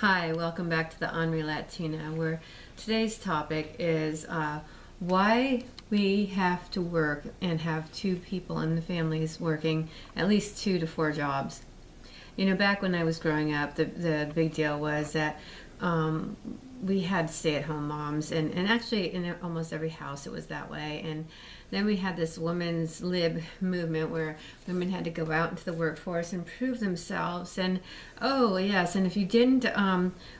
Hi, welcome back to the Henri Latina, where today's topic is why we have to work and have two people in the families working at least 2 to 4 jobs. You know, back when I was growing up, the big deal was that we had stay-at-home moms, and actually in almost every house it was that way. And then we had this women's lib movement where women had to go out into the workforce and prove themselves. And oh yes, and if you didn't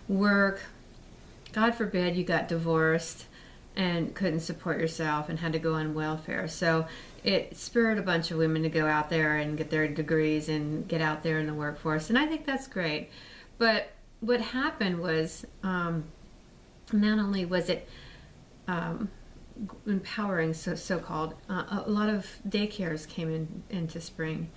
work, God forbid, you got divorced and couldn't support yourself and had to go on welfare. So it spurred a bunch of women to go out there and get their degrees and get out there in the workforce. And I think that's great. But what happened was, not only was it empowering, so-called, a lot of daycares came into spring,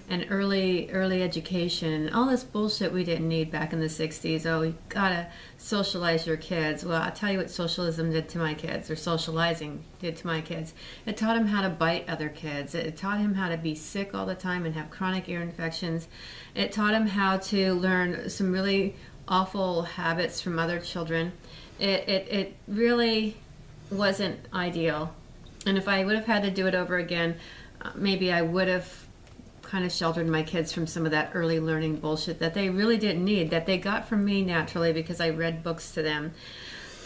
and early education, and all this bullshit we didn't need back in the 60s. Oh, you gotta socialize your kids. Well, I'll tell you what socialism did to my kids, or socializing did to my kids. It taught them how to bite other kids. It taught him how to be sick all the time and have chronic ear infections. It taught him how to learn some really awful habits from other children. It really wasn't ideal. And if I would have had to do it over again, maybe I would have kind of sheltered my kids from some of that early learning bullshit that they really didn't need, that they got from me naturally because I read books to them.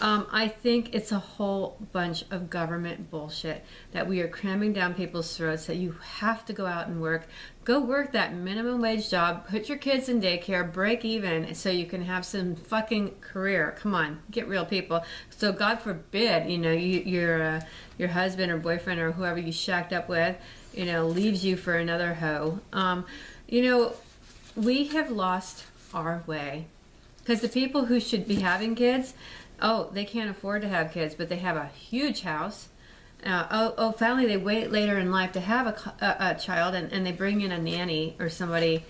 I think it's a whole bunch of government bullshit that we are cramming down people's throats, that you have to go out and work. Go work that minimum wage job, put your kids in daycare, break even so you can have some fucking career. Come on, get real, people. So God forbid, your husband or boyfriend or whoever you shacked up with, leaves you for another hoe. We have lost our way. Because the people who should be having kids, they can't afford to have kids, but they have a huge house. Finally they wait later in life to have a child, and they bring in a nanny or somebody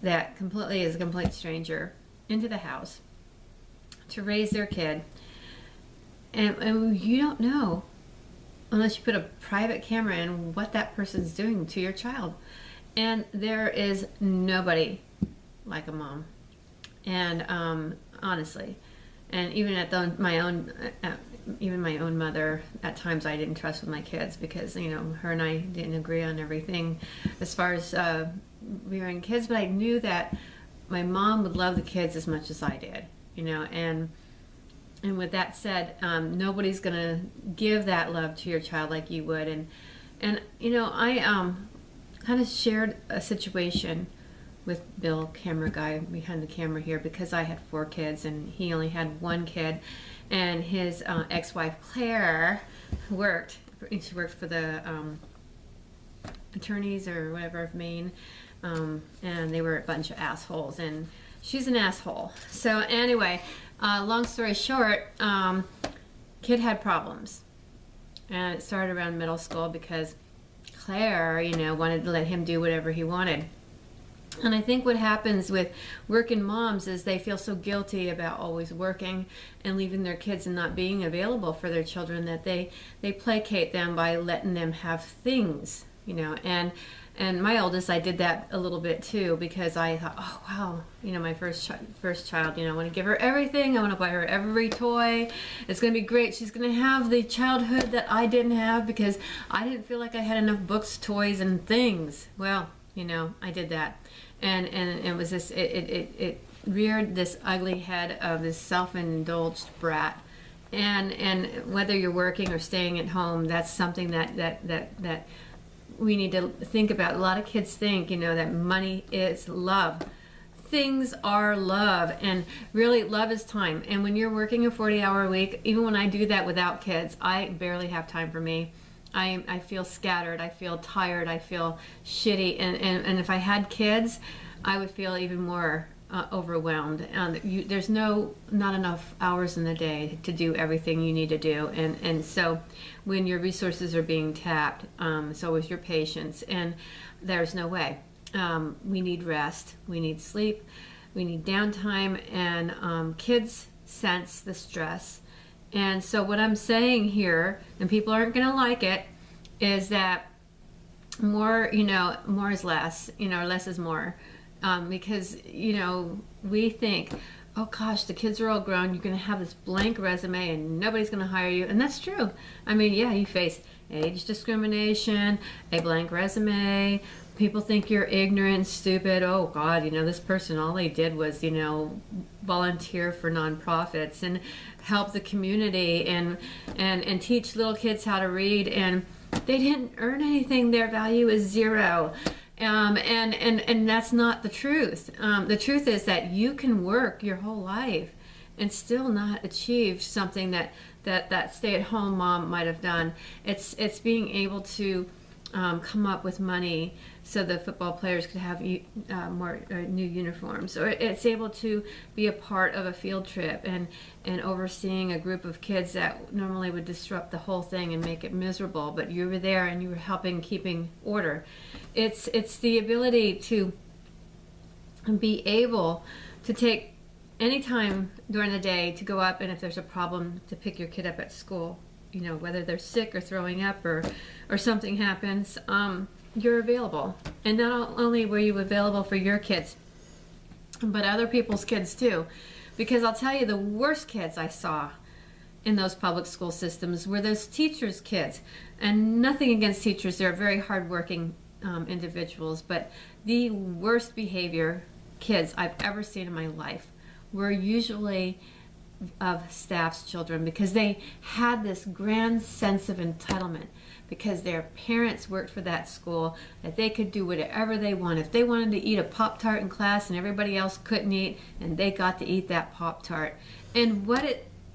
that completely is a complete stranger into the house to raise their kid. And you don't know, unless you put a private camera in, what that person's doing to your child. And there is nobody like a mom. And honestly, and even my own mother, at times I didn't trust with my kids, because her and I didn't agree on everything as far as rearing kids. But I knew that my mom would love the kids as much as I did, and with that said, nobody's gonna give that love to your child like you would. And I kind of shared a situation with Bill, camera guy behind the camera here, because I had 4 kids and he only had 1 kid, and his ex-wife Claire worked for the attorneys or whatever of Maine, and they were a bunch of assholes, and she's an asshole. So anyway, long story short, kid had problems, and it started around middle school because Claire, wanted to let him do whatever he wanted. And I think what happens with working moms is they feel so guilty about always working and leaving their kids and not being available for their children, that they placate them by letting them have things, and my oldest, I did that a little bit too, because I thought, oh wow, my first child, I want to give her everything. I want to buy her every toy. It's going to be great. She's going to have the childhood that I didn't have, because I didn't feel like I had enough books, toys, and things. Well, I did that. And it was this, it reared this ugly head of this self-indulged brat. And whether you're working or staying at home, that's something that we need to think about. A lot of kids think, that money is love. Things are love, and really love is time. And when you're working a 40-hour week, even when I do that without kids, I barely have time for me. I feel scattered, I feel tired, I feel shitty, and if I had kids, I would feel even more overwhelmed. There's not enough hours in the day to do everything you need to do, and so when your resources are being tapped, so is your patience, and there's no way. We need rest, we need sleep, we need downtime, and kids sense the stress. And so what I'm saying here, and people aren't going to like it, is that more, more is less, less is more. Because, we think, oh gosh, the kids are all grown, you're going to have this blank resume and nobody's going to hire you. And that's true. I mean, yeah, you face age discrimination, a blank resume. People think you're ignorant and stupid. Oh God, this person, all they did was, volunteer for nonprofits and help the community and teach little kids how to read, and they didn't earn anything. Their value is zero. And that's not the truth. The truth is that you can work your whole life and still not achieve something that stay-at-home mom might have done. It's being able to come up with money so the football players could have more new uniforms, or it's able to be a part of a field trip and overseeing a group of kids that normally would disrupt the whole thing and make it miserable, but you were there and you were helping keeping order. It's the ability to be able to take any time during the day to go up, and if there's a problem, to pick your kid up at school, whether they're sick or throwing up or something happens, you're available. And not only were you available for your kids, but other people's kids too. Because I'll tell you, the worst kids I saw in those public school systems were those teachers' kids. And nothing against teachers, they're very hardworking individuals, but the worst behavior kids I've ever seen in my life were usually of staff's children, because they had this grand sense of entitlement because their parents worked for that school, that they could do whatever they wanted. If they wanted to eat a Pop-Tart in class and everybody else couldn't eat, and they got to eat that Pop-Tart. And what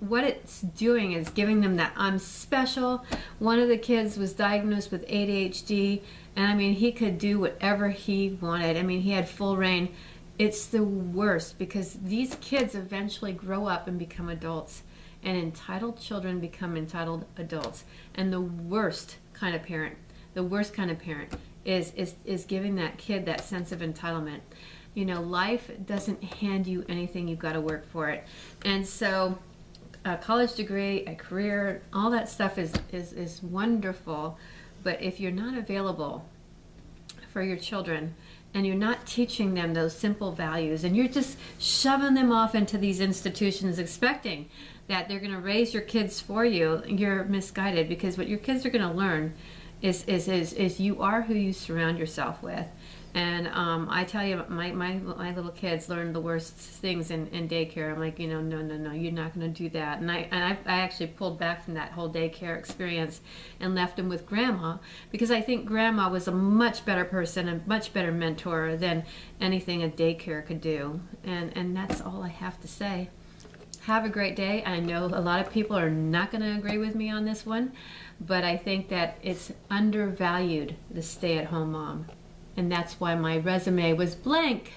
it's doing is giving them that I'm special. One of the kids was diagnosed with ADHD, and I mean, he could do whatever he wanted. I mean, he had full reign. It's the worst, because these kids eventually grow up and become adults, and entitled children become entitled adults. And the worst kind of parent is giving that kid that sense of entitlement. Life doesn't hand you anything, you've got to work for it. And so a college degree, a career, all that stuff is wonderful, but if you're not available for your children, and you're not teaching them those simple values, and you're just shoving them off into these institutions expecting that they're going to raise your kids for you, you're misguided, because what your kids are going to learn is you are who you surround yourself with. And I tell you, my little kids learned the worst things in daycare. I'm like, no, you're not going to do that. And I actually pulled back from that whole daycare experience and left them with grandma, because I think grandma was a much better person, a much better mentor than anything a daycare could do. And that's all I have to say. Have a great day. I know a lot of people are not going to agree with me on this one, but I think that it's undervalued, the stay-at-home mom. And that's why my resume was blank.